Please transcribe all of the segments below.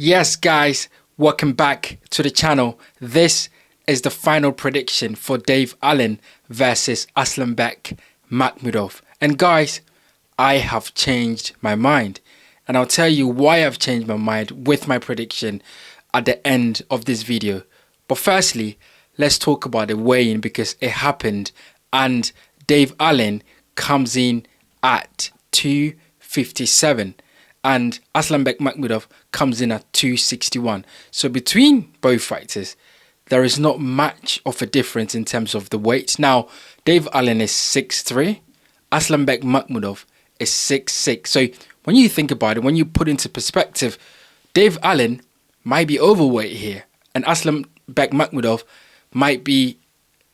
Yes, guys, welcome back to the channel. This is the final prediction for Dave Allen versus Arslanbek Makhmudov. And guys, I have changed my mind. And I'll tell you why I've changed my mind with my prediction at the end of this video. But firstly, let's talk about the weigh-in because it happened and Dave Allen comes in at 257 and Arslanbek Makhmudov comes in at 261. So between both fighters, there is not much of a difference in terms of the weight. Now, Dave Allen is 6'3", Arslanbek Makhmudov is 6'6". So when you think about it, when you put into perspective, Dave Allen might be overweight here and Arslanbek Makhmudov might be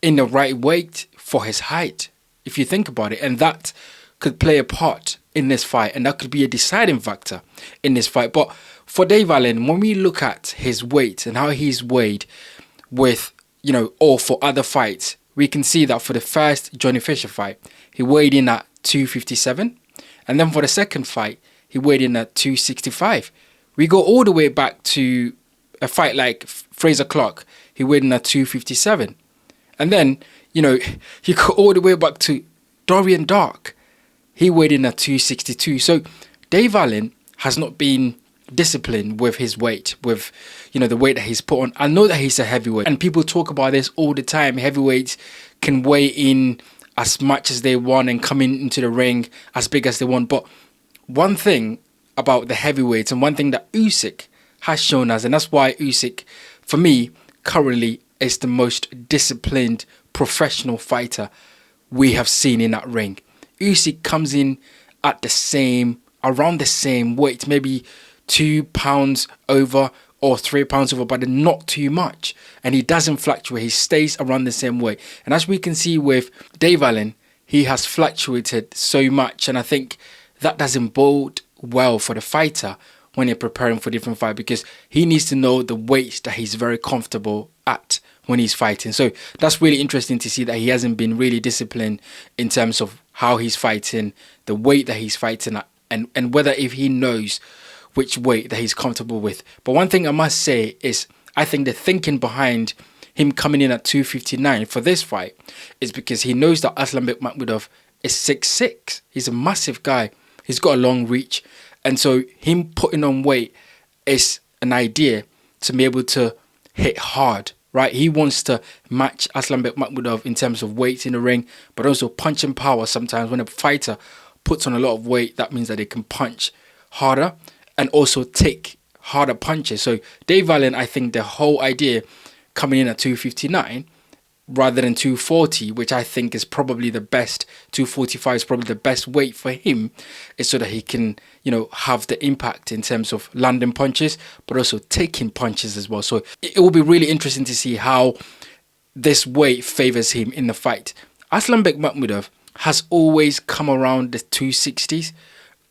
in the right weight for his height, if you think about it. And that could play a part in this fight, and that could be a deciding factor in this fight. But for Dave Allen, when we look at his weight and how he's weighed with, or for other fights, we can see that for the first Johnny Fisher fight, he weighed in at 257. And then for the second fight, he weighed in at 265. We go all the way back to a fight like Fraser Clark, he weighed in at 257. And then, you go all the way back to Dorian Dark. He weighed in at 262. So Dave Allen has not been disciplined with his weight, with, the weight that he's put on. I know that he's a heavyweight and people talk about this all the time. Heavyweights can weigh in as much as they want and come into the ring as big as they want. But one thing about the heavyweights and one thing that Usyk has shown us, and that's why Usyk, for me, currently is the most disciplined professional fighter we have seen in that ring. Usyk comes in at around the same weight, maybe 2 pounds over or 3 pounds over, but not too much. And he doesn't fluctuate. He stays around the same weight. And as we can see with Dave Allen, he has fluctuated so much. And I think that doesn't bode well for the fighter when you're preparing for different fight, because he needs to know the weight that he's very comfortable at when he's fighting. So that's really interesting to see that he hasn't been really disciplined in terms of how he's fighting, the weight that he's fighting at, and whether if he knows which weight that he's comfortable with. But one thing I must say is I think the thinking behind him coming in at 259 for this fight is because he knows that Arslanbek Makhmudov is 6'6". He's a massive guy. He's got a long reach. And so him putting on weight is an idea to be able to hit hard, right? He wants to match Arslanbek Makhmudov in terms of weight in the ring, but also punching power. Sometimes when a fighter puts on a lot of weight, that means that they can punch harder and also take harder punches. So Dave Allen, I think the whole idea coming in at 259 rather than 240, which I think is probably the best, 245 is probably the best weight for him, is so that he can, have the impact in terms of landing punches, but also taking punches as well. So it will be really interesting to see how this weight favors him in the fight. Arslanbek Makhmudov has always come around the 260s.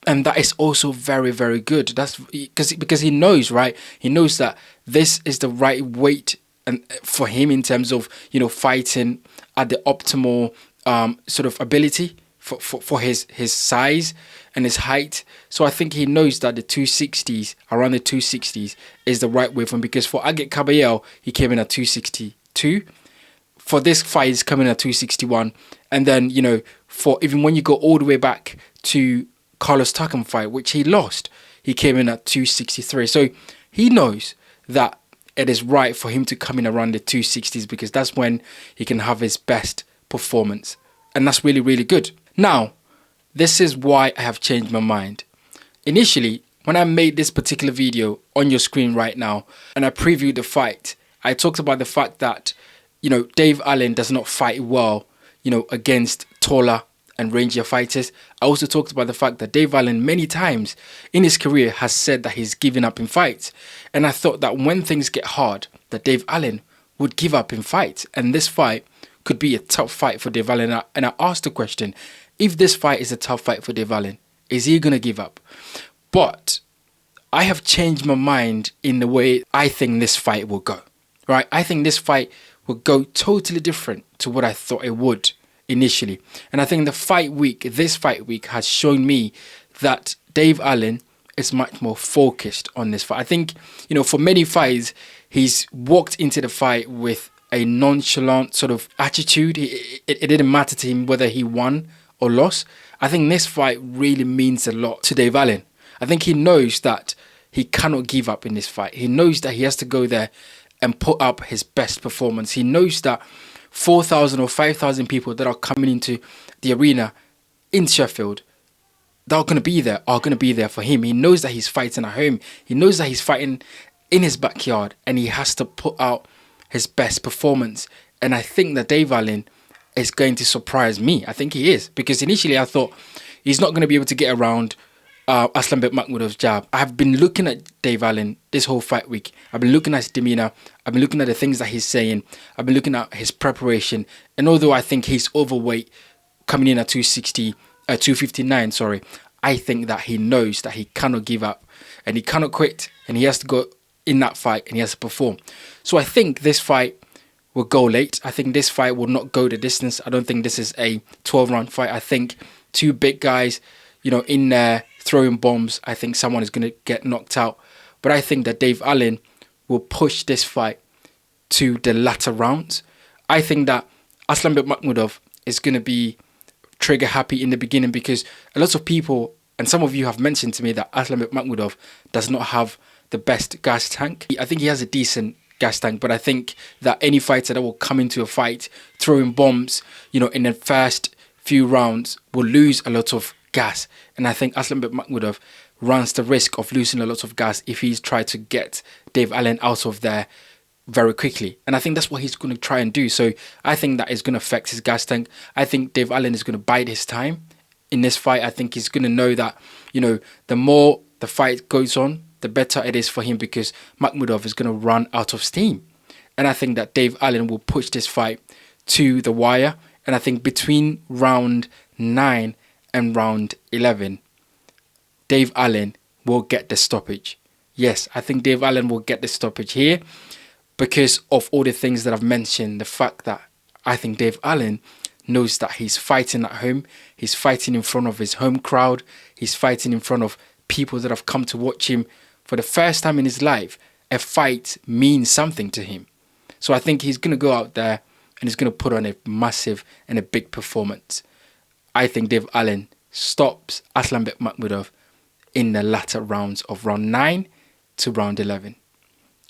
And that is also very, very good. That's because he knows, right? He knows that this is the right weight and for him in terms of, fighting at the optimal sort of ability for his size and his height. So I think he knows that the 260s, around the 260s, is the right way for him. Because for Agit Kabayel, he came in at 262. For this fight, he's coming at 261. And then, for even when you go all the way back to Carlos Takam fight, which he lost, he came in at 263. So he knows that it is right for him to come in around the 260s because that's when he can have his best performance. And that's really, really good. Now, this is why I have changed my mind. Initially, when I made this particular video on your screen right now and I previewed the fight, I talked about the fact that, Dave Allen does not fight well, against taller and rangier fighters. I also talked about the fact that Dave Allen many times in his career has said that he's given up in fights. And I thought that when things get hard, that Dave Allen would give up in fights. And this fight could be a tough fight for Dave Allen. And I asked the question, if this fight is a tough fight for Dave Allen, is he going to give up? But I have changed my mind in the way I think this fight will go. Right? I think this fight will go totally different to what I thought it would initially. And I think this fight week has shown me that Dave Allen is much more focused on this fight. I think, for many fights, he's walked into the fight with a nonchalant sort of attitude. It didn't matter to him whether he won or lost. I think this fight really means a lot to Dave Allen. I think he knows that he cannot give up in this fight. He knows that he has to go there and put up his best performance. He knows that 4,000 or 5,000 people that are coming into the arena in Sheffield that are going to be there for him. He knows that he's fighting at home. He knows that he's fighting in his backyard, and he has to put out his best performance. And I think that Dave Allen is going to surprise me. I think he is, because initially I thought he's not going to be able to get around Arslanbek Makhmudov's jab. I have been looking at Dave Allen this whole fight week. I've been looking at his demeanor. I've been looking at the things that he's saying. I've been looking at his preparation. And although I think he's overweight, coming in at 259, I think that he knows that he cannot give up and he cannot quit, and he has to go in that fight and he has to perform. So I think this fight will go late. I think this fight will not go the distance. I don't think this is a 12-round fight. I think two big guys, in there throwing bombs. I think someone is going to get knocked out. But I think that Dave Allen will push this fight to the latter rounds. I think that Arslanbek Makhmudov is going to be trigger happy in the beginning, because a lot of people, and some of you have mentioned to me, that Arslanbek Makhmudov does not have the best gas tank. I think he has a decent gas tank, but I think that any fighter that will come into a fight throwing bombs, in the first few rounds will lose a lot of gas. And I think Arslanbek Makhmudov runs the risk of losing a lot of gas if he's tried to get Dave Allen out of there very quickly. And I think that's what he's going to try and do. So I think that is going to affect his gas tank. I think Dave Allen is going to bide his time in this fight. I think he's going to know that, the more the fight goes on, the better it is for him, because Makhmudov is going to run out of steam. And I think that Dave Allen will push this fight to the wire. And I think between round 9 and round 11, Dave Allen will get the stoppage. Yes, I think Dave Allen will get the stoppage here because of all the things that I've mentioned. The fact that I think Dave Allen knows that he's fighting at home. He's fighting in front of his home crowd. He's fighting in front of people that have come to watch him for the first time in his life. A fight means something to him. So I think he's going to go out there and he's going to put on a massive and a big performance. I think Dave Allen stops Arslanbek Makhmudov in the latter rounds of round 9 to round 11.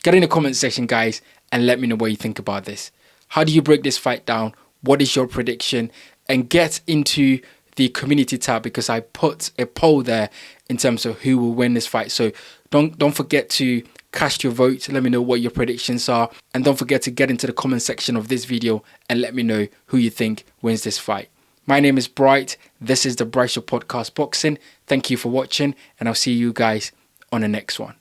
Get in the comment section, guys, and let me know what you think about this. How do you break this fight down? What is your prediction? And get into the community tab, because I put a poll there in terms of who will win this fight. So don't forget to cast your vote. Let me know what your predictions are. And don't forget to get into the comment section of this video and let me know who you think wins this fight. My name is Bright. This is the Bright Show Podcast Boxing. Thank you for watching, and I'll see you guys on the next one.